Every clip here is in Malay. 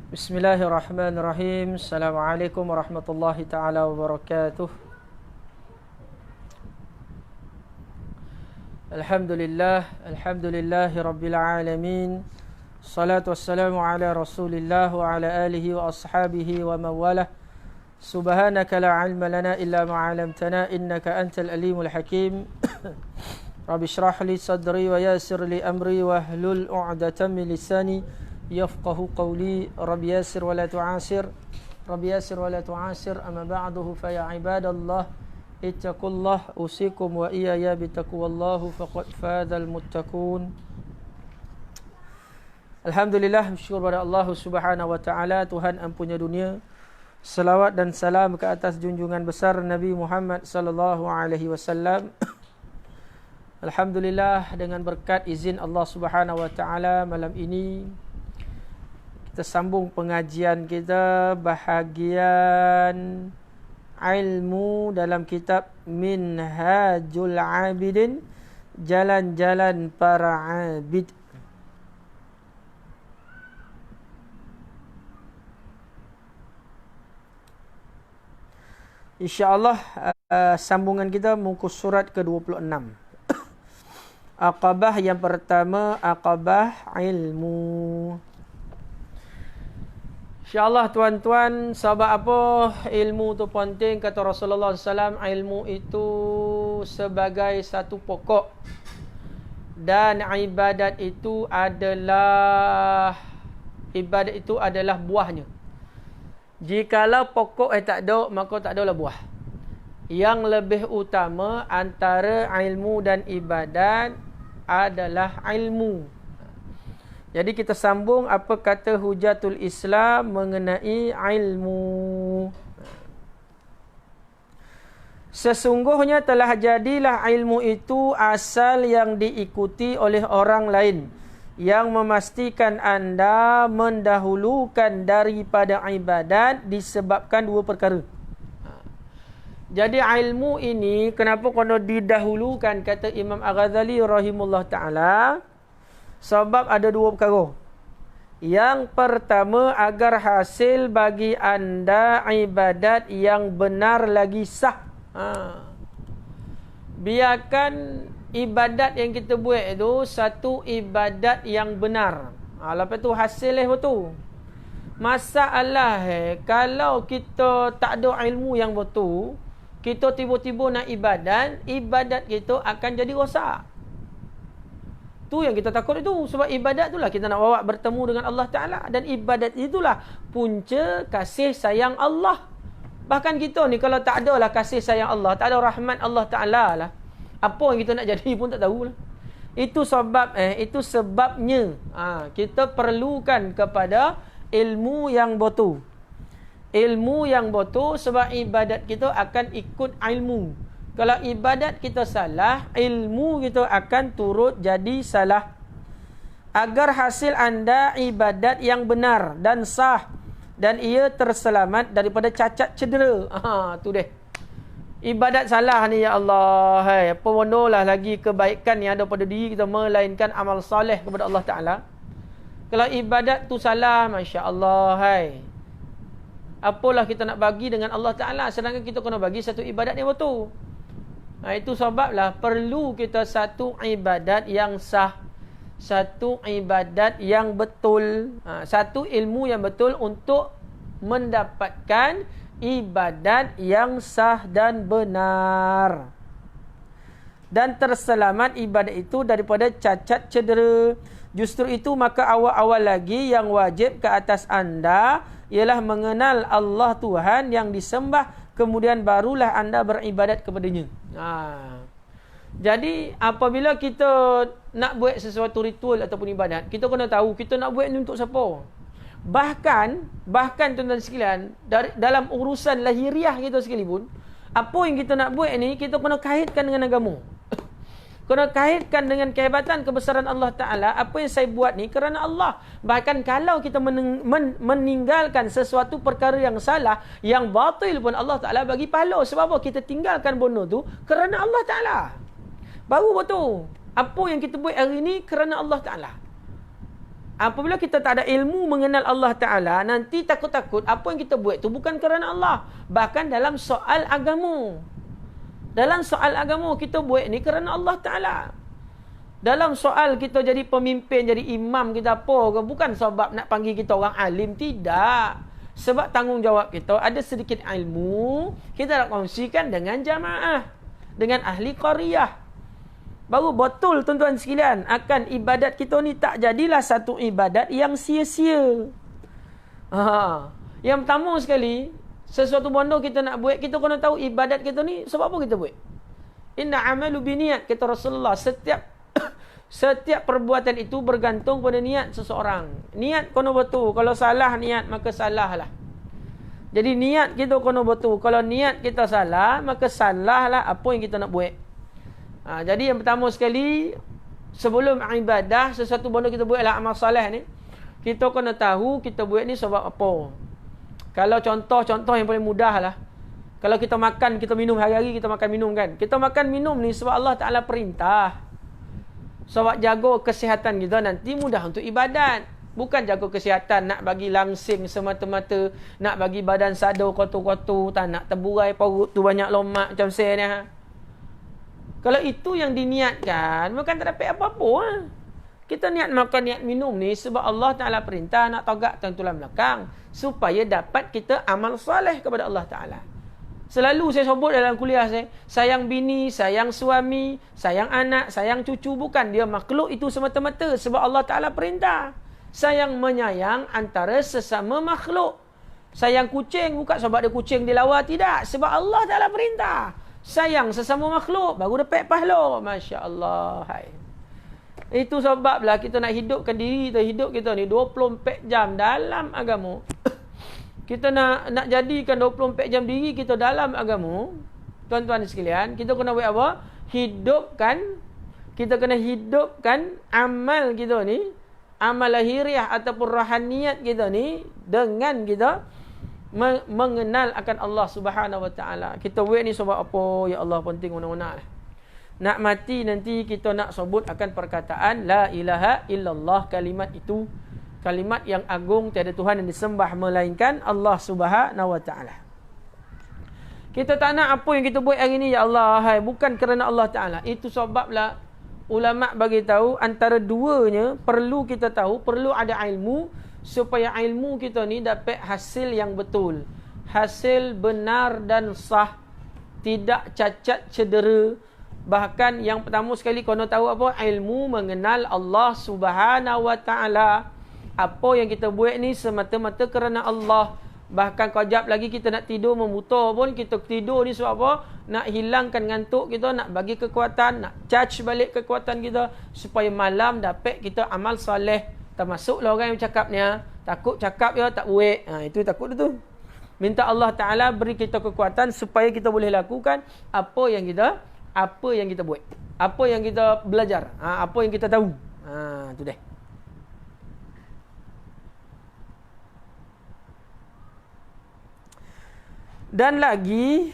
Bismillahirrahmanirrahim. Assalamualaikum warahmatullahi taala wabarakatuh. Alhamdulillahi rabbil alamin. Salatu wassalamu ala Rasulillah wa ala alihi wa ashabihi wa mawalah. Subhanaka la ilma lana illa ma 'allamtana innaka antal alimul hakim. Rabbi shrah li sadri wa yassir li amri wa hlul 'uqdatam min lisani yafqahu qawli. Rabbi yassir wa la tu'asir. Rabbi yassir wa la tu'asir. Amma ba'duhu fa ya ibadallah ittaqullah usikum wa iyaya bitaqwallahu faqad fadhal muttaqun. Alhamdulillah, bersyukur pada Allah Subhanahu wa taala, Tuhan ampunya dunia. Salawat dan salam ke atas junjungan besar Nabi Muhammad sallallahu alaihi wasallam. Alhamdulillah, dengan berkat izin Allah Subhanahu wa taala, malam ini kita sambung pengajian kita bahagian ilmu dalam kitab Minhajul Abidin, jalan-jalan para abid. InsyaAllah sambungan kita muka surat ke-26. Aqabah yang pertama, aqabah ilmu. InsyaAllah tuan-tuan, sebab apa ilmu tu penting? Kata Rasulullah SAW, ilmu itu sebagai satu pokok. Dan ibadat itu adalah buahnya. Jikalau pokok tak ada, maka tak adalah buah. Yang lebih utama antara ilmu dan ibadat adalah ilmu. Jadi kita sambung apa kata Hujatul Islam mengenai ilmu. Sesungguhnya telah jadilah ilmu itu asal yang diikuti oleh orang lain, yang memastikan anda mendahulukan daripada ibadat disebabkan dua perkara. Jadi ilmu ini kenapa kena didahulukan, kata Imam Al-Ghazali rahimullah ta'ala? Sebab ada dua perkara. Yang pertama, agar hasil bagi anda ibadat yang benar lagi sah. Biarkan ibadat yang kita buat itu satu ibadat yang benar. Lepas tu hasilnya betul. Masalah kalau kita tak ada ilmu yang betul, kita tiba-tiba nak ibadat kita akan jadi rosak. Tu yang kita takut itu. Sebab ibadat itulah kita nak bawa bertemu dengan Allah Ta'ala. Dan ibadat itulah punca kasih sayang Allah. Bahkan kita ni kalau tak ada lah kasih sayang Allah, tak ada rahmat Allah Ta'ala lah, apa yang kita nak jadi pun tak tahulah. Itu sebabnya kita perlukan kepada ilmu yang betul. Ilmu yang betul, sebab ibadat kita akan ikut ilmu. Kalau ibadat kita salah, ilmu kita akan turut jadi salah. Agar hasil anda ibadat yang benar dan sah, dan ia terselamat daripada cacat cedera. Tu deh. Ibadat salah ni, ya Allah, apa lah lagi kebaikan yang ada pada diri kita melainkan amal soleh kepada Allah Ta'ala. Kalau ibadat tu salah, Masya Allah, apalah kita nak bagi dengan Allah Ta'ala, sedangkan kita kena bagi satu ibadat yang betul. Itu sebablah perlu kita satu ibadat yang sah, satu ibadat yang betul, satu ilmu yang betul untuk mendapatkan ibadat yang sah dan benar, dan terselamat ibadat itu daripada cacat cedera. Justru itu maka awal-awal lagi yang wajib ke atas anda ialah mengenal Allah Tuhan yang disembah, kemudian barulah anda beribadat kepadanya. Jadi apabila kita nak buat sesuatu ritual ataupun ibadat, kita kena tahu kita nak buat ni untuk siapa. Bahkan tuan-tuan sekalian, dalam urusan lahiriah kita sekalipun, apa yang kita nak buat ni kita kena kaitkan dengan agama. Kena kaitkan dengan kehebatan kebesaran Allah Ta'ala. Apa yang saya buat ni kerana Allah. Bahkan kalau kita meninggalkan sesuatu perkara yang salah, yang batil pun Allah Ta'ala bagi pahala. Sebab apa? Kita tinggalkan benda tu kerana Allah Ta'ala. Baru betul. Apa yang kita buat hari ni kerana Allah Ta'ala. Apabila kita tak ada ilmu mengenal Allah Ta'ala, nanti takut-takut apa yang kita buat itu bukan kerana Allah. Bahkan dalam soal agama. Dalam soal agama kita buat ni kerana Allah Ta'ala. Dalam soal kita jadi pemimpin, jadi imam kita apa, bukan sebab nak panggil kita orang alim. Tidak. Sebab tanggungjawab kita ada sedikit ilmu, kita nak kongsikan dengan jamaah. Dengan ahli qaryah. Baru betul tuan-tuan sekalian, akan ibadat kita ni tak jadilah satu ibadat yang sia-sia. Yang pertama sekali, sesuatu benda kita nak buat, kita kena tahu ibadat kita ni sebab apa kita buat. Inna amalu biniat, kata Rasulullah. Setiap perbuatan itu bergantung pada niat seseorang. Niat kena betul. Kalau salah niat, maka salahlah. Jadi niat kita kena betul. Kalau niat kita salah, maka salahlah apa yang kita nak buat. Jadi yang pertama sekali, sebelum ibadah, sesuatu benda kita buatlah amal soleh ni, kita kena tahu kita buat ni sebab apa. Kalau contoh yang paling mudah lah, kalau kita makan, kita minum, hari-hari kita makan minum kan. Kita makan minum ni sebab Allah Ta'ala perintah. Sebab jaga kesihatan kita, nanti mudah untuk ibadat. Bukan jaga kesihatan nak bagi langsing semata-mata, nak bagi badan sadar kotor-kotor, tak nak terburai perut tu banyak lemak macam saya ni. Kalau itu yang diniatkan, maka tak dapat apa-apa. Kita niat makan, niat minum ni sebab Allah Ta'ala perintah nak togak tulang belakang. Supaya dapat kita amal soleh kepada Allah Ta'ala. Selalu saya sebut dalam kuliah saya, sayang bini, sayang suami, sayang anak, sayang cucu. Bukan dia makhluk itu semata-mata sebab Allah Ta'ala perintah. Sayang menyayang antara sesama makhluk. Sayang kucing bukan sebab dia kucing dilawar, tidak. Sebab Allah Ta'ala perintah. Sayang sesama makhluk, baru dapat pahala. Masya Allah. Hai. Itu sebablah kita nak hidupkan diri kita, hidup kita ni 24 jam dalam agama. Kita nak jadikan 24 jam diri kita dalam agama. Tuan-tuan sekalian, kita kena buat apa? Kita kena hidupkan amal kita ni, amal lahiriah ataupun rohaniyat kita ni, dengan kita mengenal akan Allah Subhanahu Wa Taala. Kita buat ni sebab apa? Ya Allah, penting mana-mana lah. Nak mati nanti kita nak sebut akan perkataan la ilaha illallah. Kalimat itu kalimat yang agung, tiada Tuhan yang disembah melainkan Allah Subhanahu Wa Taala. Kita tak nak apa yang kita buat hari ni, ya Allah, hai, bukan kerana Allah Taala. Itu sebablah ulama bagi tahu antara duanya perlu kita tahu, perlu ada ilmu supaya ilmu kita ni dapat hasil yang betul, hasil benar dan sah, tidak cacat cedera. Bahkan yang pertama sekali kena tahu apa? Ilmu mengenal Allah Subhanahu Wa Taala. Apa yang kita buat ni semata-mata kerana Allah. Bahkan kejap lagi kita nak tidur memutar pun, kita tidur ni sebab apa? Nak hilangkan ngantuk kita, nak bagi kekuatan, nak charge balik kekuatan kita supaya malam dapat kita amal soleh. Termasuklah orang yang cakap ni, takut cakap ya tak buat. Itu takut tu. Minta Allah Ta'ala beri kita kekuatan supaya kita boleh lakukan apa yang kita buat. Apa yang kita belajar. Apa yang kita tahu. Itu deh. Dan lagi,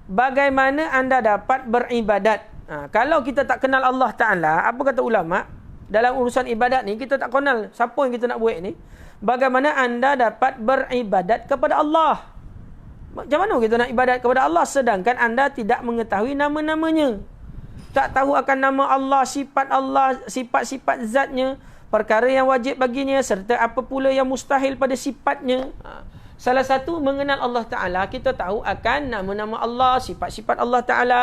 bagaimana anda dapat beribadat? Kalau kita tak kenal Allah Ta'ala, apa kata ulama? Dalam urusan ibadat ni, kita tak kenal siapa yang kita nak buat ni. Bagaimana anda dapat beribadat kepada Allah? Macam mana kita nak ibadat kepada Allah sedangkan anda tidak mengetahui nama-namanya? Tak tahu akan nama Allah, sifat-sifat zatnya, perkara yang wajib baginya, serta apa pula yang mustahil pada sifatnya. Salah satu mengenal Allah Ta'ala, kita tahu akan nama-nama Allah, sifat-sifat Allah Ta'ala.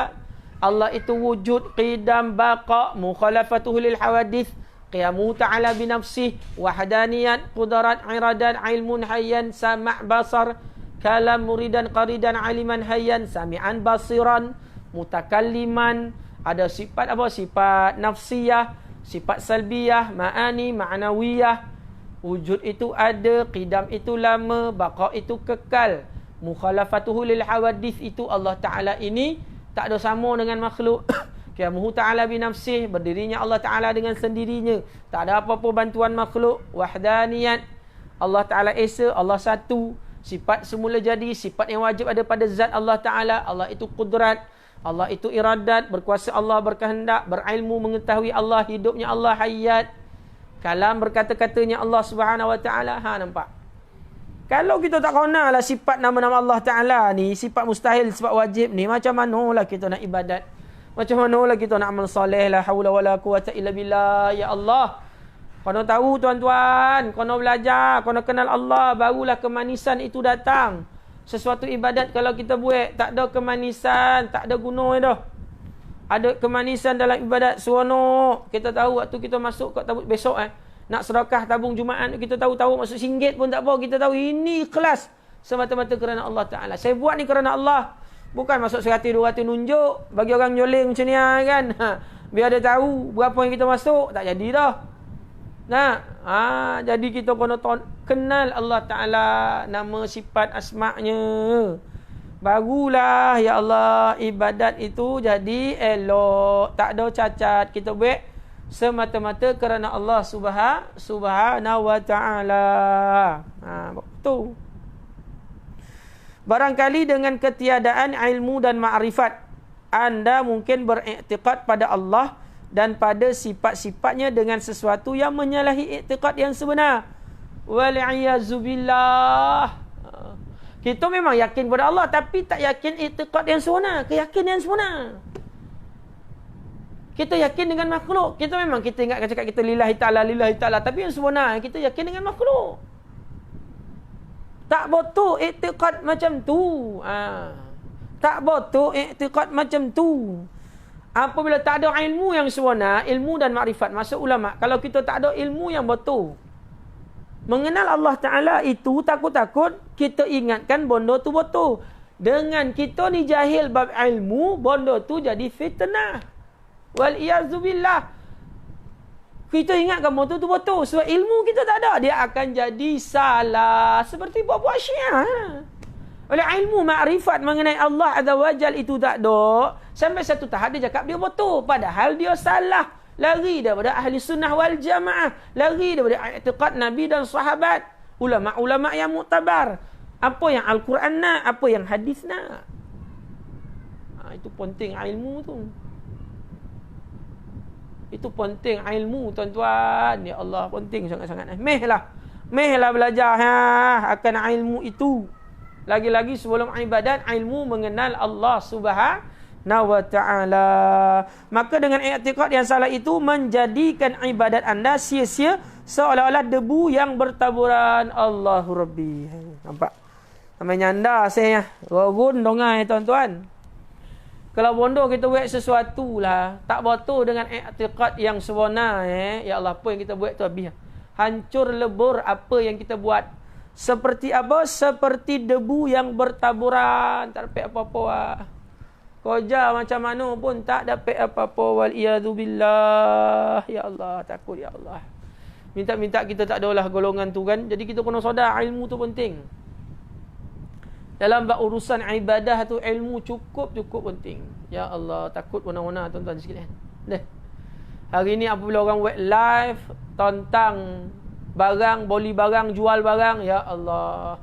Allah itu wujud, qidam, baqa, mukhalafatuhu lil hawadith, qiyamu ta'ala binafsih, wahdaniyat, qudarat, iradat, ilmun hayyan, sama' basar, kalam muridan qaridan, aliman hayyan, sami'an basiran, mutakalliman. Ada sifat apa? Sifat nafsiyah, sifat salbiyah, ma'ani, ma'nawiyah. Wujud itu ada, qidam itu lama, baqa itu kekal, mukhalafatuhu lil hawadith itu Allah Ta'ala ini tak ada sama dengan makhluk. Qiyamuhu ta'ala binafsih, berdirinya Allah Ta'ala dengan sendirinya, tak ada apa-apa bantuan makhluk. Wahdaniyat, Allah Ta'ala esa, Allah satu, sifat semula jadi, sifat yang wajib ada pada zat Allah Ta'ala. Allah itu qudrat, Allah itu iradat, berkuasa Allah, berkehendak, berilmu, mengetahui Allah, hidupnya Allah, hayat. Kalam berkata-katanya Allah Subhanahu Wa Taala. Nampak? Kalau kita tak kenal lah sifat nama-nama Allah Ta'ala ni, sifat mustahil, sifat wajib ni, macam manalah kita nak ibadat? Macam manalah kita nak amal soleh? La hawla wa la quwata illa billah. Ya Allah, kena tahu tuan-tuan, kena belajar, kena kenal Allah, barulah kemanisan itu datang. Sesuatu ibadat kalau kita buat tak ada kemanisan, tak ada guna dah. Ada kemanisan dalam ibadat seronok. Kita tahu waktu kita masuk kat tabut besok nak sedekah tabung Jumaat, kita tahu masuk RM1 pun tak apa, kita tahu ini ikhlas semata-mata kerana Allah Ta'ala. Saya buat ni kerana Allah, bukan masuk 100-200 nunjuk bagi orang nyoleng macam ni kan. Biar dia tahu berapa yang kita masuk, tak jadi dah. Jadi kita kena kenal Allah Ta'ala, nama sifat asma'nya, barulah ya Allah ibadat itu jadi elok, tak ada cacat. Kita buat semata-mata kerana Allah Subhanahu Wa Ta'ala. Betul. Barangkali dengan ketiadaan ilmu dan ma'rifat, anda mungkin beriktikad pada Allah dan pada sifat-sifatnya dengan sesuatu yang menyalahi iktikad yang sebenar. Wal'iyazubillah. Kita memang yakin pada Allah, tapi tak yakin iktikad yang sebenar, keyakinan yang sebenar. Kita yakin dengan makhluk. Kita memang kita ingat cakap kita lillahi ta'ala. Tapi yang sebenar kita yakin dengan makhluk. Tak betul iktikad macam tu. Tak betul iktikad macam tu. Apabila tak ada ilmu yang sebenar, ilmu dan makrifat. Maksud ulama, kalau kita tak ada ilmu yang betul, mengenal Allah Ta'ala itu takut-takut kita ingatkan benda tu betul. Dengan kita ni jahil bab ilmu, benda tu jadi fitnah. Wal'iyazubillah. Kita ingat kamu tu betul. Sebab ilmu kita tak ada, dia akan jadi salah. Seperti buat-buat syiah. Oleh ilmu ma'rifat mengenai Allah Azza wa Jal itu tak ada, sampai satu tahap dia cakap dia betul, padahal dia salah. Lari daripada ahli sunnah wal jamaah, lari daripada i'tiqad Nabi dan sahabat, ulama-ulama yang muktabar. Apa yang Al-Quran nak, apa yang hadis nak. Itu penting ilmu tu. Itu penting ilmu tuan-tuan. Ya Allah, penting sangat-sangat. Mehlah belajar akan ilmu itu. Lagi-lagi sebelum ibadat, ilmu mengenal Allah Subhanahu Wa Ta'ala. Maka dengan i'tiqad yang salah itu menjadikan ibadat anda sia-sia, seolah-olah debu yang bertaburan. Allahu Rabbi. Nampak? Namanya anda saya rogun dongai tuan-tuan. Kalau bodoh kita buat sesuatu lah, tak betul dengan i'tiqad yang sebenar. Ya Allah, apa yang kita buat tu habis. Hancur lebur apa yang kita buat. Seperti apa? Seperti debu yang bertaburan. Tak dapat apa-apa. Kerja macam mana pun tak dapat apa-apa. Wal'iyazubillah. Ya Allah, takut ya Allah. Minta-minta kita tak adalah golongan tu kan. Jadi kita kena sedar ilmu tu penting. Dalam urusan ibadah tu ilmu cukup penting. Ya Allah, takut warna-warna tuan-tuan sekalian. Hari ni apabila orang buat live tentang barang, beli barang, jual barang, ya Allah.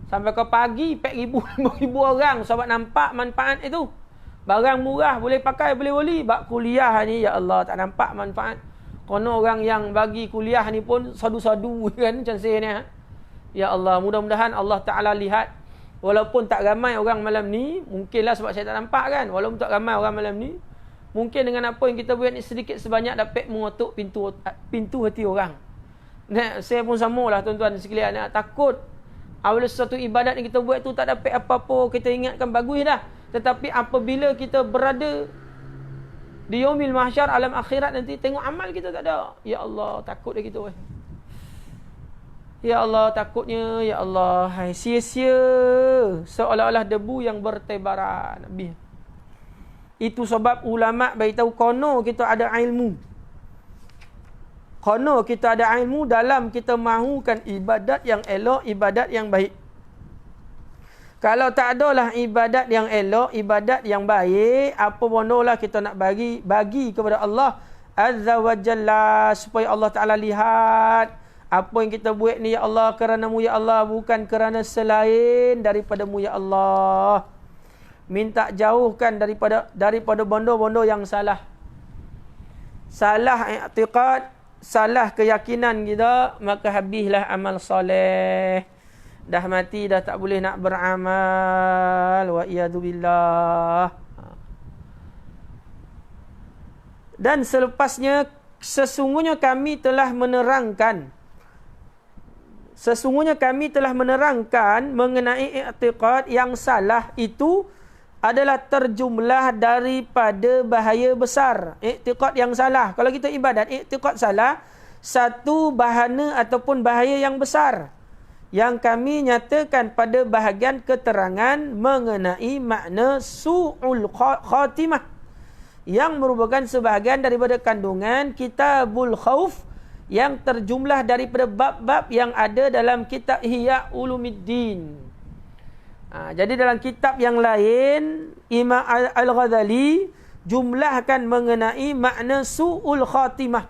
Sampai ke pagi 4,000 orang sebab nampak manfaat itu. Barang murah, boleh pakai, boleh beli. Bak kuliah ni, ya Allah, tak nampak manfaat. Kono orang yang bagi kuliah ni pun sadu-sadu kan macam saya ni. Ya Allah, mudah-mudahan Allah Ta'ala lihat. Walaupun tak ramai orang malam ni, mungkinlah sebab saya tak nampak kan. Walaupun tak ramai orang malam ni, mungkin dengan apa yang kita buat ni sedikit sebanyak dapat mengetuk pintu hati orang. Saya pun samalah tuan-tuan sekalian. Takut apabila sesuatu ibadat yang kita buat tu tak dapat apa-apa, kita ingatkan bagus dah. Tetapi apabila kita berada di yaumil mahsyar, alam akhirat nanti, tengok amal kita tak ada. Ya Allah, takut dah kita. Ya Allah, takutnya, ya Allah, sia-sia seolah-olah debu yang bertebaran. Itu sebab ulama' beritahu kono kita ada ilmu. Kono kita ada ilmu dalam kita mahukan ibadat yang elok, ibadat yang baik. Kalau tak adalah ibadat yang elok, ibadat yang baik, apa bonolah kita nak bagi kepada Allah Azza wa Jalla, supaya Allah Ta'ala lihat apa yang kita buat ni, ya Allah, kerana-Mu ya Allah, bukan kerana selain daripada-Mu ya Allah. Minta jauhkan daripada bondo-bondo yang salah. Salah i'tiqad, salah keyakinan kita, maka habislah amal soleh. Dah mati, dah tak boleh nak beramal. Wa iyadzubillah. Dan selepasnya, sesungguhnya kami telah menerangkan mengenai i'tiqad yang salah itu adalah terjumlah daripada bahaya besar. I'tiqad yang salah. Kalau kita ibadat, i'tiqad salah, satu bahana ataupun bahaya yang besar. Yang kami nyatakan pada bahagian keterangan mengenai makna su'ul khatimah. Yang merupakan sebahagian daripada kandungan Kitabul Khauf yang terjumlah daripada bab-bab yang ada dalam kitab Ihya Ulumuddin. Jadi dalam kitab yang lain, Imam Al-Ghazali jumlahkan mengenai makna su'ul khatimah.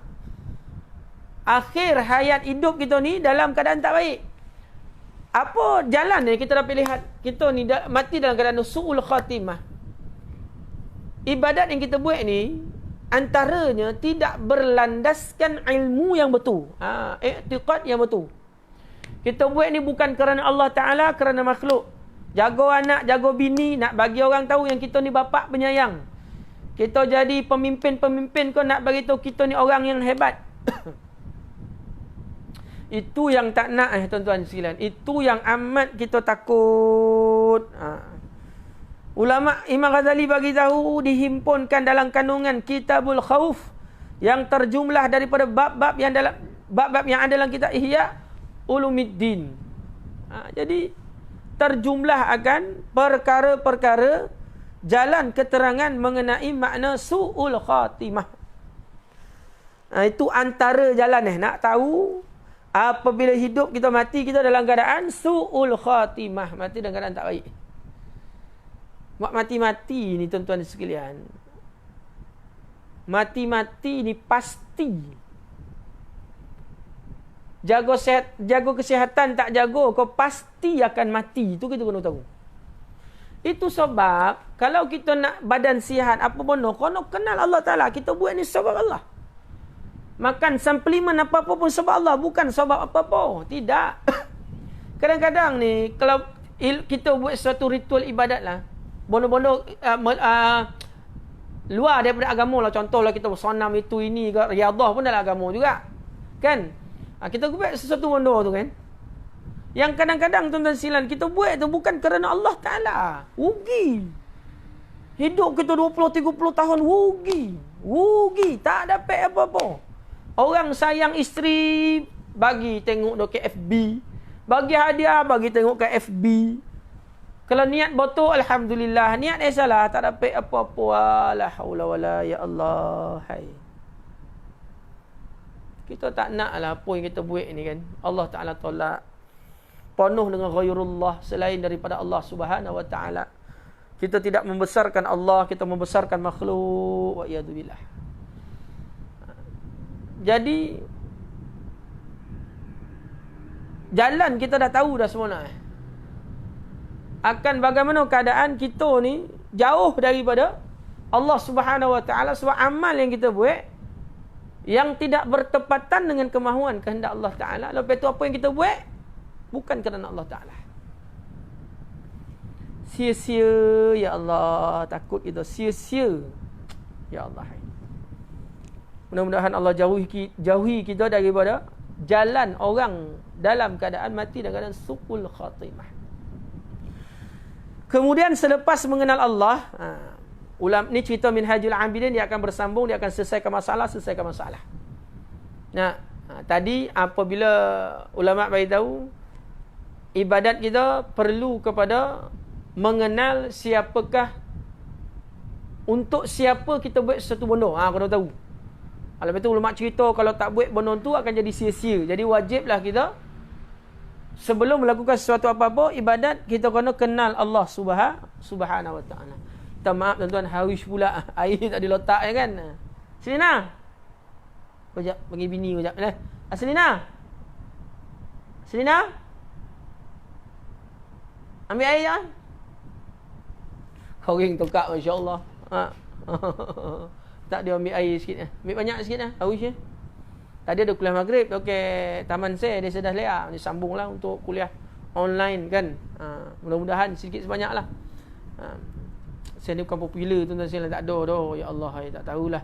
Akhir hayat hidup kita ni dalam keadaan tak baik. Apa jalan ni kita dapat lihat kita ni mati dalam keadaan su'ul khatimah. Ibadat yang kita buat ni antaranya tidak berlandaskan ilmu yang betul. I'tiqad yang betul. Kita buat ni bukan kerana Allah Ta'ala, kerana makhluk. Jago anak, jago bini, nak bagi orang tahu yang kita ni bapa penyayang. Kita jadi pemimpin-pemimpin kau nak bagi tahu kita ni orang yang hebat. Itu yang tak nak tuan-tuan sekalian. Itu yang amat kita takut. Ulama Imam Ghazali bagi tahu dihimpunkan dalam kandungan Kitabul Khauf yang terjumlah daripada bab-bab yang ada dalam kitab Ihya Ulumuddin. Jadi terjumlah akan perkara-perkara jalan keterangan mengenai makna su'ul khatimah. Itu antara jalan nak tahu apabila hidup kita mati kita dalam keadaan su'ul khatimah, mati dalam keadaan tak baik. Mati-mati ni tuan-tuan sekalian, mati-mati ni pasti. Jaga kesihatan tak jaga, kau pasti akan mati. Itu kita kena tahu. Itu sebab kalau kita nak badan sihat apa benda, kena kenal Allah Ta'ala. Kita buat ni sebab Allah. Makan suplemen apa-apa pun sebab Allah, bukan sebab apa-apa. Tidak. Kadang-kadang ni kalau kita buat suatu ritual ibadat lah, bono-bono luar daripada agama lah, contohlah kita bersonam itu ini ke riadah pun dalam agama juga kan. Kita buat sesuatu benda tu kan, yang kadang-kadang tuan-tuan silan kita buat tu bukan kerana Allah Ta'ala. Rugi hidup kita 20-30 tahun, rugi tak dapat apa-apa. Orang sayang isteri bagi tengok do KFB, bagi hadiah bagi tengok KFB. Kalau niat betul, alhamdulillah. Niat salah, tak dapat apa-apa. La haula wala ya Allah. Hai. Kita tak naklah apa yang kita buat ni kan. Allah Ta'ala tolak. Penuh dengan ghairullah selain daripada Allah Subhanahu wa Ta'ala. Kita tidak membesarkan Allah, kita membesarkan makhluk. Wa iyadzubillah. Jadi jalan kita dah tahu dah semua. Akan bagaimana keadaan kita ni jauh daripada Allah Subhanahu wa Ta'ala sebab amal yang kita buat yang tidak bertepatan dengan kemahuan kehendak Allah Ta'ala. Lepas tu apa yang kita buat bukan kerana Allah Ta'ala. Sia-sia ya Allah, takut kita sia-sia ya Allah. Mudah-mudahan Allah jauhi kita daripada jalan orang dalam keadaan mati dalam keadaan su'ul khatimah. Kemudian selepas mengenal Allah, ni cerita Minhajul Abidin, dia akan bersambung, dia akan selesaikan masalah. Nah, tadi apabila ulama bagi tahu ibadat kita perlu kepada mengenal siapakah, untuk siapa kita buat sesuatu benda. Kena tahu. Lepas tu ulama cerita kalau tak buat benda tu akan jadi sia-sia. Jadi wajiblah kita sebelum melakukan sesuatu apa-apa ibadat, kita kena kenal Allah Subhanahu wa Ta'ala. Minta maaf tuan-tuan, haus pula. Air tak diletak kan. Sini nah. Kejap bagi bini kejap. Sini nah. Sini nah. Ambil air jangan. Kering tukar masya-Allah. Tak dia ambil air sikit. Ambil banyak sikit haus je. Tadi ada kuliah maghrib, okey, taman saya dia sudah leak, dia sambunglah untuk kuliah online kan. Mudah-mudahan sedikit sebanyaklah. Saya ni bukan popular tuan-tuan sekalian, tak ada dah. Ya Allah, saya tak tahulah.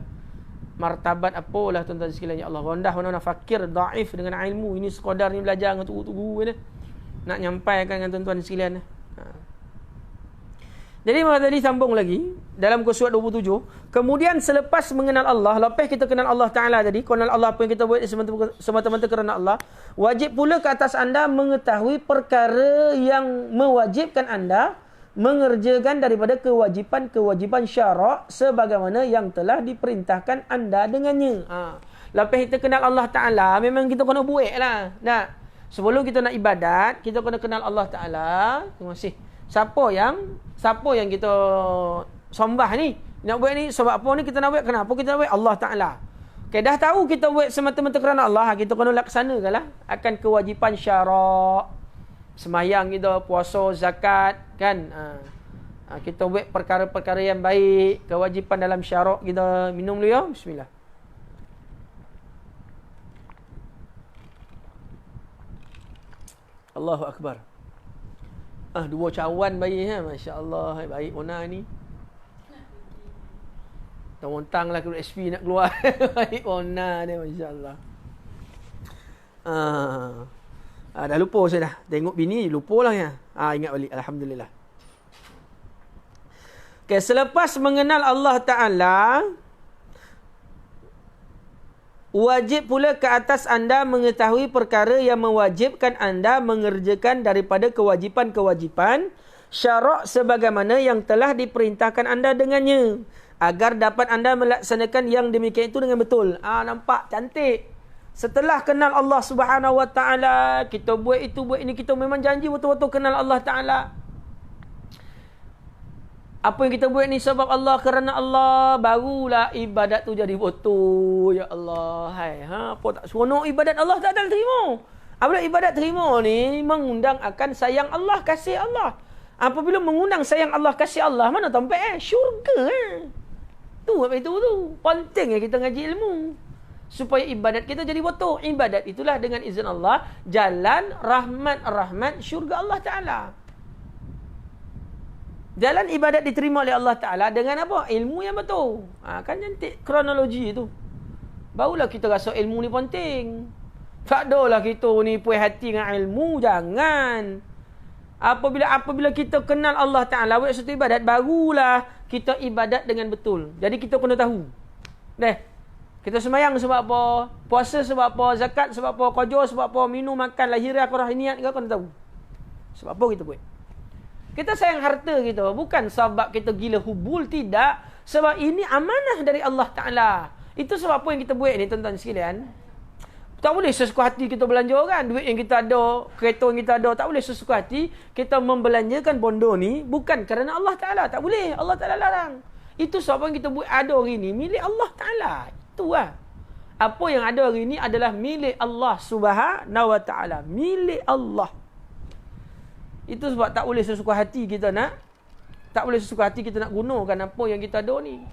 Martabat apalah tuan-tuan sekalian, ya Allah. Rendah mana fakir, daif dengan ilmu. Ini sekadar ni belajar dengan tunggu-tunggu ni. Nak nyampaikan dengan tuan-tuan sekalian. Jadi maka tadi sambung lagi dalam muka surat 27. Kemudian selepas mengenal Allah, lepas kita kenal Allah Ta'ala tadi, kenal Allah apa yang kita buat semata-mata kerana Allah, wajib pula ke atas anda mengetahui perkara yang mewajibkan anda mengerjakan daripada kewajipan-kewajipan syarak sebagaimana yang telah diperintahkan anda dengannya. Lepas kita kenal Allah Ta'ala, memang kita kena buat lah. Nah, sebelum kita nak ibadat, kita kena kenal Allah Ta'ala. Terima kasih. Siapa yang kita sembah ni? Nak buat ni sebab apa ni kita nak buat? Kenapa kita nak buat? Allah Ta'ala. Okay, dah tahu kita buat semata-mata kerana Allah, kita kena laksanakanlah akan kewajipan syarak. Semayang kita, puasa, zakat, kan? Kita buat perkara-perkara yang baik, kewajipan dalam syarak kita. Minum dulu ya. Bismillah. Allahu Akbar. Dua cawan bayi Masya Allah, baik Mona ni. Tang-tang lah ke SP nak keluar. Baik Mona ni, Masya Allah. Dah lupa saya dah. Tengok bini, lupa lah ya. Ingat balik. Alhamdulillah. Okay, selepas mengenal Allah Ta'ala, wajib pula ke atas anda mengetahui perkara yang mewajibkan anda mengerjakan daripada kewajipan-kewajipan syarak sebagaimana yang telah diperintahkan anda dengannya, agar dapat anda melaksanakan yang demikian itu dengan betul. Nampak cantik. Setelah kenal Allah Subhanahu Wa Taala, kita buat itu, buat ini, kita memang janji betul-betul kenal Allah Taala. Apa yang kita buat ni sebab Allah, kerana Allah, barulah ibadat tu jadi betul. Ya Allah. Apa tak seronok ibadat Allah tak ada terima. Apabila ibadat terima ni mengundang akan sayang Allah, kasih Allah. Apabila mengundang sayang Allah, kasih Allah, mana tempat syurga Tu apa itu tu. Penting kita ngaji ilmu supaya ibadat kita jadi betul. Ibadat itulah dengan izin Allah jalan rahmat syurga Allah Taala. Jalan ibadat diterima oleh Allah Ta'ala dengan apa? Ilmu yang betul. Kan cantik kronologi tu. Barulah kita rasa ilmu ni penting. Tak adalah kita ni puas hati dengan ilmu. Jangan. Apabila kita kenal Allah Ta'ala, buat satu ibadat, barulah kita ibadat dengan betul. Jadi kita kena tahu. Kita semayang sebab apa? Puasa sebab apa? Zakat sebab apa? Kerja sebab apa? Minum, makan, lahiriah, rohaniat, kita kena tahu. Sebab apa kita buat? Kita sayang harta kita bukan sebab kita gila hubul, tidak. Sebab ini amanah dari Allah Ta'ala. Itu sebab apa yang kita buat ni tuan-tuan sekalian. Tak boleh sesuka hati kita belanjakan. Duit yang kita ada, kereta yang kita ada, tak boleh sesuka hati kita membelanjakan bondo ni bukan kerana Allah Ta'ala. Tak boleh. Allah Ta'ala larang. Itu sebab apa yang kita buat ada hari ni milik Allah Ta'ala. Itu lah. Apa yang ada hari ni adalah milik Allah Subhanahu Wa Ta'ala. Milik Allah. Itu sebab tak boleh sesuka hati kita nak. Tak boleh sesuka hati kita nak gunakan apa yang kita ada ni.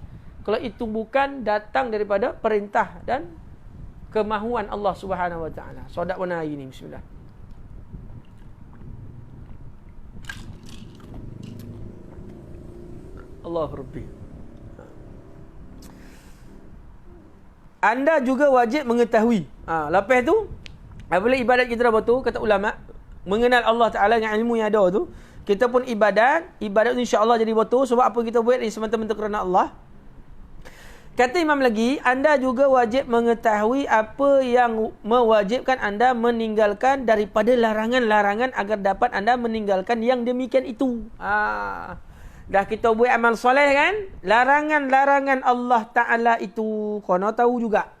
Kalau itu bukan datang daripada perintah dan kemahuan Allah Subhanahu Wa Ta'ala. Sodak mana hari ni? Bismillah. Allah Rabbi. Anda juga wajib mengetahui. Lepas tu, apabila ibadat kita dah betul, kata ulama, mengenal Allah Ta'ala dengan ilmu yang ada tu, kita pun ibadat tu insya-Allah jadi betul. Sebab apa kita buat ni semata-mata kerana Allah. Kata Imam lagi, anda juga wajib mengetahui apa yang mewajibkan anda meninggalkan daripada larangan-larangan agar dapat anda meninggalkan yang demikian itu. Dah kita buat amal soleh kan? Larangan-larangan Allah Ta'ala itu kena tahu juga.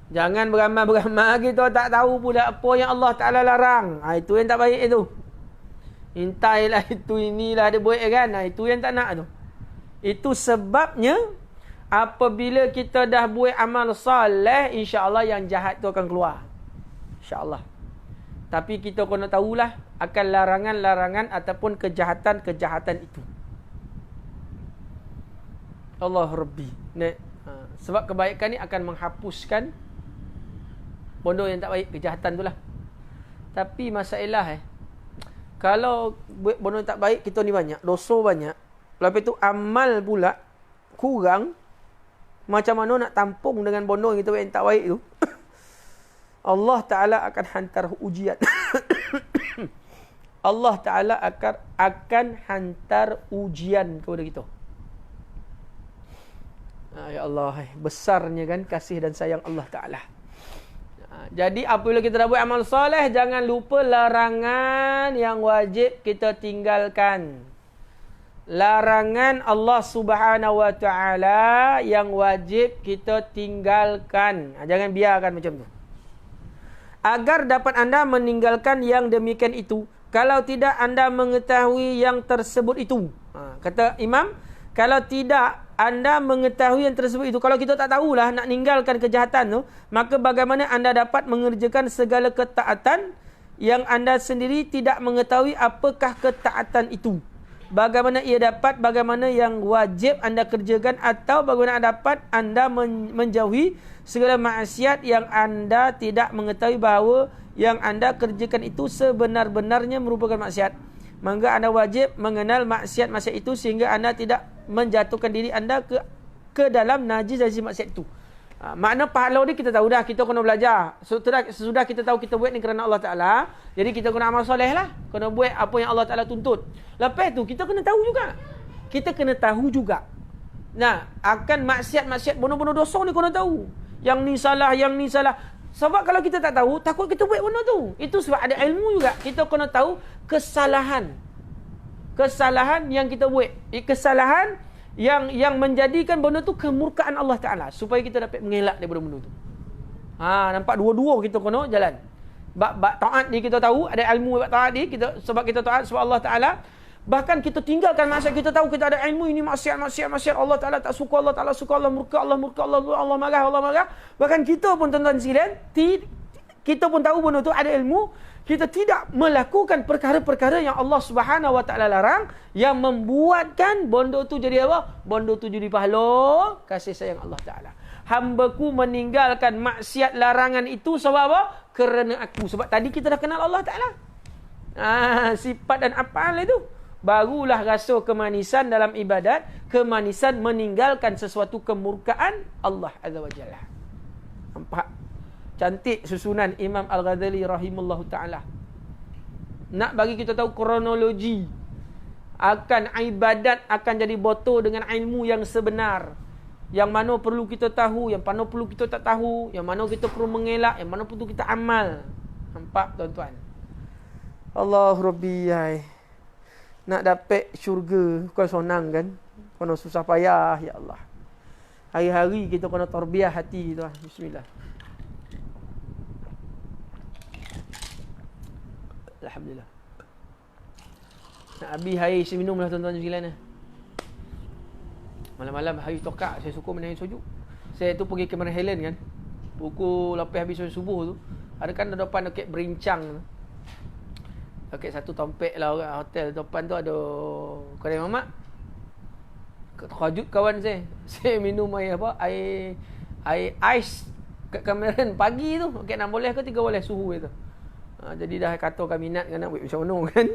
Jangan beramal-beramal kita tak tahu pula apa yang Allah Ta'ala larang. Itu yang tak baik itu. Intailah itu, inilah dia buat kan. Itu yang tak nak tu. Itu sebabnya apabila kita dah buat amal soleh, insya-Allah yang jahat tu akan keluar. Insya-Allah. Tapi kita kena tahulah akan larangan-larangan ataupun kejahatan-kejahatan itu. Allah Rabbi. Sebab kebaikan ni akan menghapuskan Bondo yang tak baik, kejahatan tu lah. Tapi masalah kalau buat bondo yang tak baik, kita ni banyak, dosa banyak. Lepas tu amal pula kurang. Macam mana nak tampung dengan bondo yang kita buat yang tak baik tu? Allah Ta'ala akan hantar ujian. Allah Ta'ala akan hantar ujian kepada kita. Ya Allah, besarnya kan kasih dan sayang Allah Ta'ala. Jadi apabila kita dah buat amal soleh, jangan lupa larangan yang wajib kita tinggalkan. Larangan Allah Subhanahu Wa Ta'ala yang wajib kita tinggalkan. Jangan biarkan macam tu. Agar dapat anda meninggalkan yang demikian itu. Kalau tidak, anda mengetahui yang tersebut itu. Kata Imam, kalau tidak anda mengetahui yang tersebut itu, kalau kita tak tahulah nak ninggalkan kejahatan tu, maka bagaimana anda dapat mengerjakan segala ketaatan yang anda sendiri tidak mengetahui apakah ketaatan itu? Bagaimana ia dapat, bagaimana yang wajib anda kerjakan, atau bagaimana dapat anda menjauhi segala maksiat yang anda tidak mengetahui bahawa yang anda kerjakan itu sebenar-benarnya merupakan maksiat? Maka anda wajib mengenal maksiat-maksiat itu sehingga anda tidak menjatuhkan diri anda ke dalam najis maksiat itu. Makna pahala ni kita tahu dah, kita kena belajar. Sesudah kita tahu kita buat ni kerana Allah Ta'ala, jadi kita kena amal soleh lah. Kena buat apa yang Allah Ta'ala tuntut. Lepas tu kita kena tahu juga. Kita kena tahu juga. Nah, akan maksiat-maksiat bunuh-bunuh dosa ni kena tahu. Yang ni salah, yang ni salah. Sebab kalau kita tak tahu, takut kita buat benda tu. Itu sebab ada ilmu juga. Kita kena tahu kesalahan. Kesalahan yang kita buat. Kesalahan yang menjadikan benda tu kemurkaan Allah Ta'ala. Supaya kita dapat mengelak daripada benda tu. Nampak dua-dua kita kena jalan. Bab taat ni kita tahu, ada ilmu bab taat ni, sebab kita taat sebab Allah Ta'ala. Bahkan kita tinggalkan maksiat, kita tahu kita ada ilmu ini maksiat Allah Ta'ala tak suka, Allah Ta'ala suka, Allah murka, Allah marah. Bahkan kita pun tuan-tuan sekalian, kita pun tahu benda tu ada ilmu, kita tidak melakukan perkara-perkara yang Allah Subhanahu Wa Ta'ala larang, yang membuatkan benda tu jadi apa? Benda tu jadi pahala kasih sayang Allah Ta'ala. Hambaku meninggalkan maksiat larangan itu sebab apa? Kerana aku. Sebab tadi kita dah kenal Allah Ta'ala. Sifat dan afal itu. Barulah rasa kemanisan dalam ibadat, kemanisan meninggalkan sesuatu kemurkaan Allah Azza wa Jalla. Nampak? Cantik susunan Imam Al-Ghazali rahimahullahu ta'ala. Nak bagi kita tahu kronologi akan ibadat akan jadi botol dengan ilmu yang sebenar. Yang mana perlu kita tahu, yang mana perlu kita tak tahu, yang mana kita perlu mengelak, yang mana perlu kita amal. Nampak tuan-tuan? Allah Rabbi. Nak dapat syurga bukan senang kan? Kena susah payah, ya Allah. Hari-hari kita kena tarbiyah hati kita. Bismillah. Alhamdulillah. Nak habis air saya minum lah tuan-tuan sekalian. Malam-malam hari tokak saya suka menahan sejuk. Saya tu pergi ke Cameron Highland kan. Pukul 8 habis subuh tu. Ada kan ada depan dekat berincang. Dekat satu tompek lah hotel depan tu ada kedai mamak. Terkejut kawan saya. Saya minum air apa? Air ais kat Cameron pagi tu. Okey, 6 boleh ke 3 boleh suhu itu. Jadi dah katakan minat kan nak buat macam mana kan.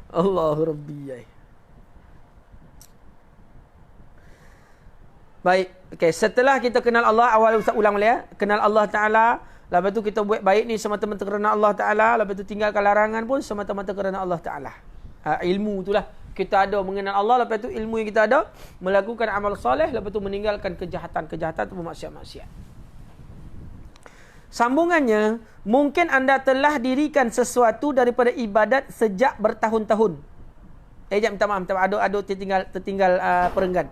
Allah Rabbi. Baik. Okey, setelah kita kenal Allah, awal Ustaz ulang boleh ya. Kenal Allah Ta'ala. Lepas tu kita buat baik ni semata-mata kerana Allah Ta'ala. Lepas tu tinggalkan larangan pun semata-mata kerana Allah Ta'ala. Ilmu itulah. Kita ada mengenal Allah. Lepas tu ilmu yang kita ada, melakukan amal soleh. Lepas tu meninggalkan kejahatan-kejahatan atau maksiat-maksiat. Sambungannya, mungkin anda telah dirikan sesuatu daripada ibadat sejak bertahun-tahun. Jap, minta maaf. Ada tertinggal perenggan.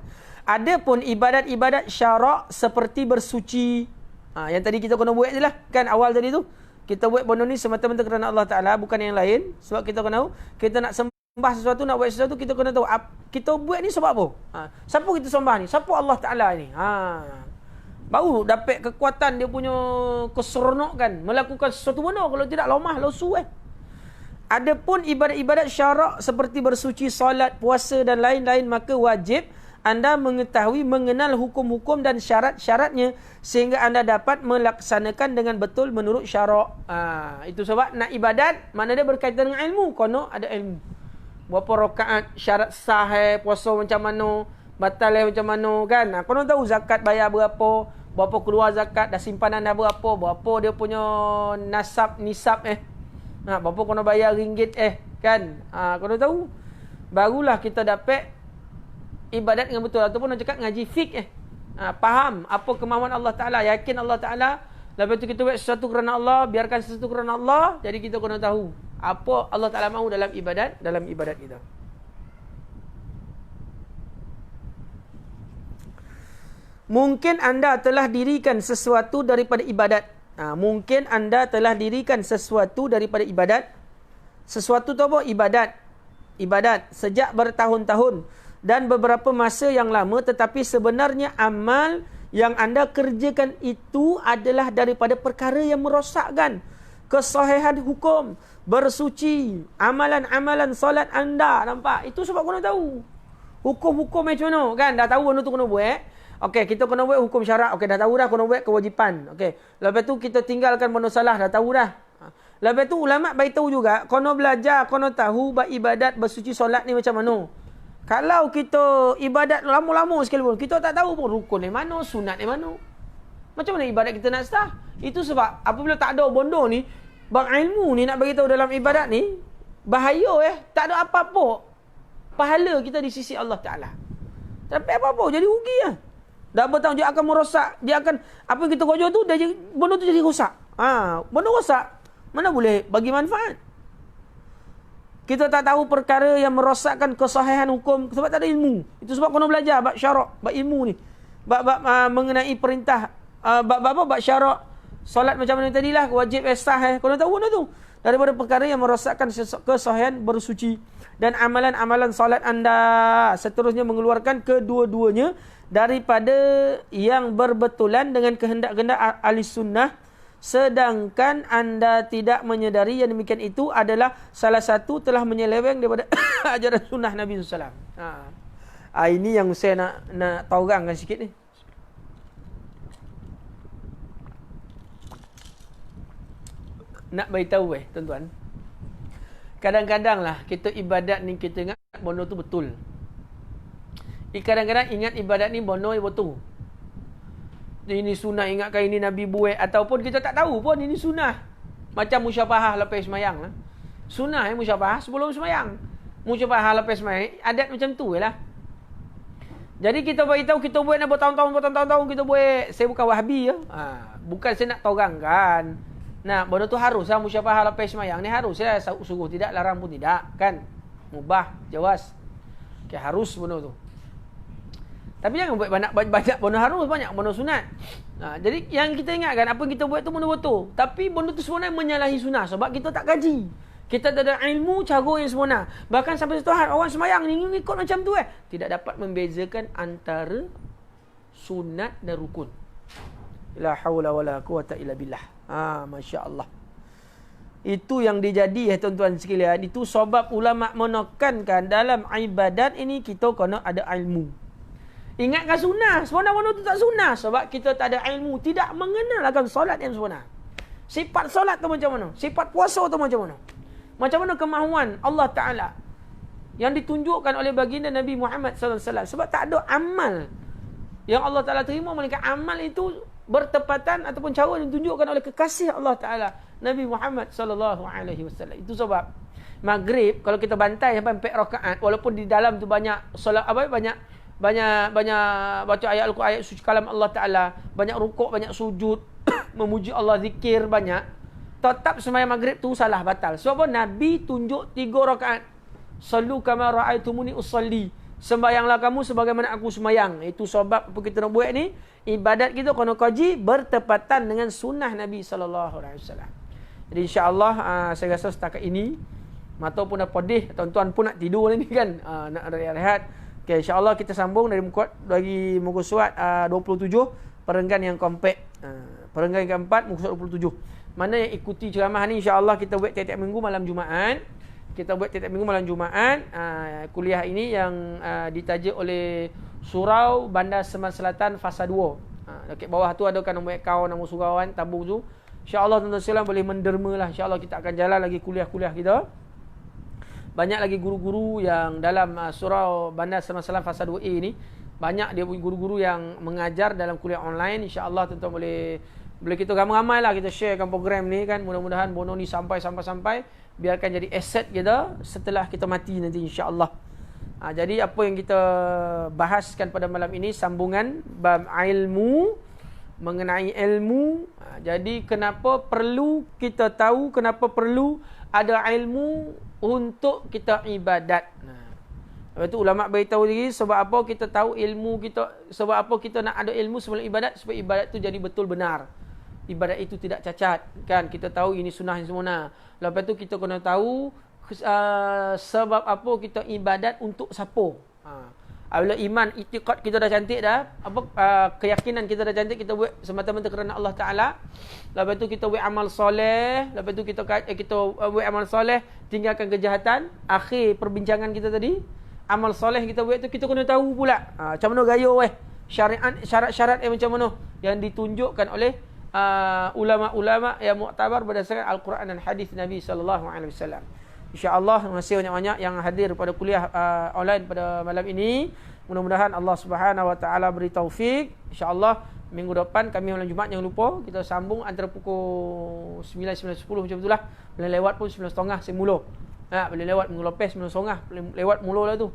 Adapun ibadat-ibadat syarak seperti bersuci. Yang tadi kita kena buat je lah. Kan awal tadi tu. Kita buat benda ni semata-mata kerana Allah Ta'ala. Bukan yang lain. Sebab kita kena tahu. Kita nak sembah sesuatu, nak buat sesuatu. Kita kena tahu. Kita buat ni sebab apa? Siapa kita sembah ni? Siapa Allah Ta'ala ni? Baru dapat kekuatan dia punya keseronokan. Melakukan sesuatu benda. Kalau tidak lemah, losu Adapun ibadat-ibadat syarak seperti bersuci, solat, puasa dan lain-lain. Maka wajib anda mengetahui, mengenal hukum-hukum dan syarat-syaratnya sehingga anda dapat melaksanakan dengan betul menurut syarak. Itu sebab nak ibadat, mana dia berkaitan dengan ilmu. Kono ada ilmu. Berapa rakaat, syarat sah, puasa macam mana, batal macam mana kan. Kono tahu zakat bayar berapa, berapa keluar zakat, dah simpanan dah berapa dia punya nisab berapa kono bayar ringgit kan. Kono tahu. Barulah kita dapat ibadat dengan betul. Ataupun orang cakap ngaji fiqh faham apa kemahuan Allah Ta'ala, yakin Allah Ta'ala. Lepas tu kita buat sesuatu kerana Allah, biarkan sesuatu kerana Allah. Jadi kita kena tahu apa Allah Ta'ala mahu dalam ibadat kita. Mungkin anda telah dirikan sesuatu daripada ibadat. Mungkin anda telah dirikan sesuatu daripada ibadat. Sesuatu tu apa? Ibadat sejak bertahun-tahun dan beberapa masa yang lama, tetapi sebenarnya amal yang anda kerjakan itu adalah daripada perkara yang merosakkan kesahihan hukum, bersuci, amalan-amalan solat anda. Nampak? Itu sebab kena tahu hukum-hukum macam mana kan. Dah tahu benda tu kena buat. Okey, kita kena buat hukum syarak. Okey, dah tahu dah kena buat kewajipan. Okey, lepas tu kita tinggalkan benda salah, dah tahu dah. Lepas tu ulama' beritahu juga, kena belajar, kena tahu ibadat bersuci solat ni macam mana. Kalau kita ibadat lama-lama sekali pun, kita tak tahu pun rukun ni mana, sunat ni mana. Macam mana ibadat kita nak sah? Itu sebab apabila tak ada bondo ni, berilmu ni nak beritahu dalam ibadat ni, bahaya tak ada apa-apa pahala kita di sisi Allah Ta'ala. Tapi apa-apa, jadi rugi lah. Dah bertahun dia akan merosak, dia akan, apa yang kita kerja tu, benda tu jadi rosak. Benda rosak, mana boleh bagi manfaat. Kita tak tahu perkara yang merosakkan kesahihan hukum sebab tak ada ilmu. Itu sebab kena belajar bab syarak, bab ilmu ni. Bab mengenai perintah, bab syarak solat macam mana tadilah, wajib sah kena tahu benda tu. Daripada perkara yang merosakkan kesahihan bersuci dan amalan-amalan solat anda, seterusnya mengeluarkan kedua-duanya daripada yang berbetulan dengan kehendak-kehendak ahli sunnah. Sedangkan anda tidak menyedari yang demikian itu adalah salah satu telah menyeleweng daripada ajaran sunnah Nabi SAW. Ini yang saya nak taurangkan sikit ni. Nak beritahu tuan-tuan. Kadang-kadang lah kita ibadat ni kita ingat benda tu betul. Kadang-kadang ingat ibadat ni benda yang betul. Ini sunnah, ingatkan ini Nabi buat. Ataupun kita tak tahu pun ini sunnah. Macam musyafahah lepas semayang. Sunnah musyafahah sebelum semayang. Musyafahah lepas semayang, adat macam tu lah. Jadi kita beritahu, kita buat nak bertahun-tahun kita buat. Saya bukan wahabi ya. Bukan saya nak taurangkan. Nah, benda tu harus lah musyafahah lepas semayang ni harus lah. Suruh tidak, larang pun tidak. Kan? Mubah, jawas. Okay, harus benda tu. Tapi jangan buat banyak benda harus, banyak benda sunat. Jadi yang kita ingatkan apa yang kita buat tu benda betul. Tapi benda tu sebenarnya menyalahi sunnah sebab kita tak kaji. Kita tak ada ilmu cara yang sebenar. Bahkan sampai satu hari orang semayang ni ikut macam tu tidak dapat membezakan antara sunat dan rukun. La haula wala quwata illa billah. Masya-Allah. Itu yang dijadi tuan-tuan sekalian. Itu sebab ulama menekankan dalam ibadat ini kita kena ada ilmu. Ingatkan sunnah. Sebenarnya benda tu tak sunnah. Sebab kita tak ada ilmu. Tidak mengenal akan solat yang sebenar. Sifat solat tu macam mana? Sifat puasa tu macam mana? Macam mana kemahuan Allah Ta'ala yang ditunjukkan oleh baginda Nabi Muhammad SAW. Sebab tak ada amal yang Allah Ta'ala terima. Melainkan amal itu bertepatan ataupun cara yang ditunjukkan oleh kekasih Allah Ta'ala Nabi Muhammad SAW. Itu sebab Maghrib, kalau kita bantai sampai 4 rakaat, walaupun di dalam tu banyak solat, banyak baca ayat suci kalam Allah Ta'ala, banyak rukuk, banyak sujud, memuji Allah, zikir banyak, tetap sembahyang maghrib tu salah, batal. Sebab Nabi tunjuk 3 rakaat. Sallu kama ra'aitumuni usalli. Sembahyanglah kamu sebagaimana aku sembahyang. Itu sebab apa kita nak buat ni, ibadat kita kena kaji bertepatan dengan sunnah Nabi SAW. Jadi insya-Allah saya rasa setakat ini mata pun dah pedih, tuan-tuan pun nak tidur ni kan, nak rehat. Okay, insya-Allah kita sambung dari muka surat 27, perenggan yang keempat. Perenggan yang keempat, muka surat 27. Mana yang ikuti ceramah ni, insya-Allah kita buat tiap-tiap minggu malam Jumaat. Kuliah ini yang ditaja oleh Surau Bandar Seman Selatan Fasa 2. Dekat bawah tu ada kan nombor akaun, nombor surau kan, tabung tu. InsyaAllah tuan-tuan sekalian boleh menderma lah. InsyaAllah kita akan jalan lagi kuliah-kuliah kita. Banyak lagi guru-guru yang dalam surau Bandar Seman Selatan Fasa 2A ni. Banyak dia guru-guru yang mengajar dalam kuliah online. InsyaAllah tuan-tuan boleh kita ramai-ramai lah kita sharekan program ni kan. Mudah-mudahan bono ni sampai biarkan jadi aset kita setelah kita mati nanti insyaAllah. Jadi apa yang kita bahaskan pada malam ini sambungan bab ilmu, mengenai ilmu. Jadi kenapa perlu kita tahu, kenapa perlu ada ilmu untuk kita ibadat. Lepas tu ulama beritahu lagi sebab apa kita tahu ilmu kita, sebab apa kita nak ada ilmu sebelum ibadat, supaya ibadat tu jadi betul benar. Ibadat itu tidak cacat kan. Kita tahu ini sunnah yang sempurna. Lepas tu kita kena tahu sebab apa kita ibadat untuk siapa. Apabila iman, itikad kita dah cantik dah, keyakinan kita dah cantik, kita buat semata-mata kerana Allah Taala. Lepas tu kita buat amal soleh, lepas tu kita buat amal soleh, tinggalkan kejahatan. Akhir perbincangan kita tadi, amal soleh kita buat tu kita kena tahu pula macam mana gaya syarat-syarat yang macam mana yang ditunjukkan oleh ulama-ulama yang muktabar berdasarkan Al-Quran dan hadis Nabi sallallahu alaihi wasallam. Insya-Allah terima kasih banyak-banyak yang hadir pada kuliah online pada malam ini. Mudah-mudahan Allah Subhanahu wa taala beri taufik. Insya-Allah minggu depan kami malam Jumaat jangan lupa kita sambung antara pukul 9 10 macam itulah. Boleh lewat pun 9.30 saya mula. Boleh lewat minggu lepas 9.30 boleh lewat mula lah tu.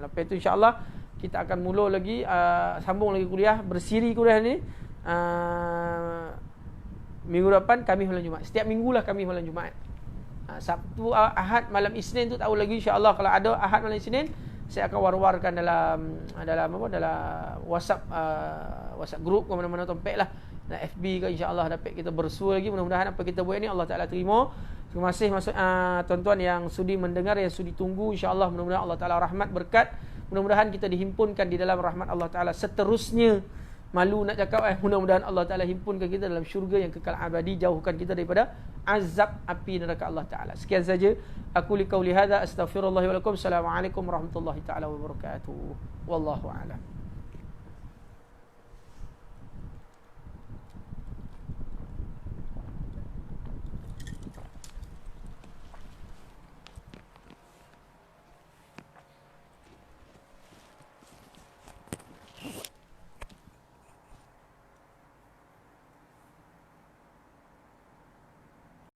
Lepas tu insya-Allah kita akan mula lagi sambung lagi kuliah, bersiri kuliah ni. Minggu depan kami malam Jumaat. Setiap minggulah kami malam Jumaat. Sabtu, Ahad, malam Isnin tu tahu lagi insya-Allah. Kalau ada Ahad malam Isnin, saya akan war-warkan dalam WhatsApp WhatsApp group ke mana-mana tempat lah. Dan FB ke insya-Allah dapat kita bersua lagi. Mudah-mudahan apa kita buat ni Allah Taala terima. Terima kasih tuan-tuan yang sudi mendengar, yang sudi tunggu. InsyaAllah mudah-mudahan Allah Ta'ala rahmat berkat. Mudah-mudahan kita dihimpunkan di dalam rahmat Allah Ta'ala seterusnya. Malu nak cakap mudah-mudahan Allah Ta'ala himpunkan kita dalam syurga yang kekal abadi. Jauhkan kita daripada azab api neraka Allah Ta'ala. Sekian saja. Aku liqauli hadha astaghfirullahi wa lakum. Assalamualaikum warahmatullahi ta'ala wabarakatuh. Wallahu a'lam.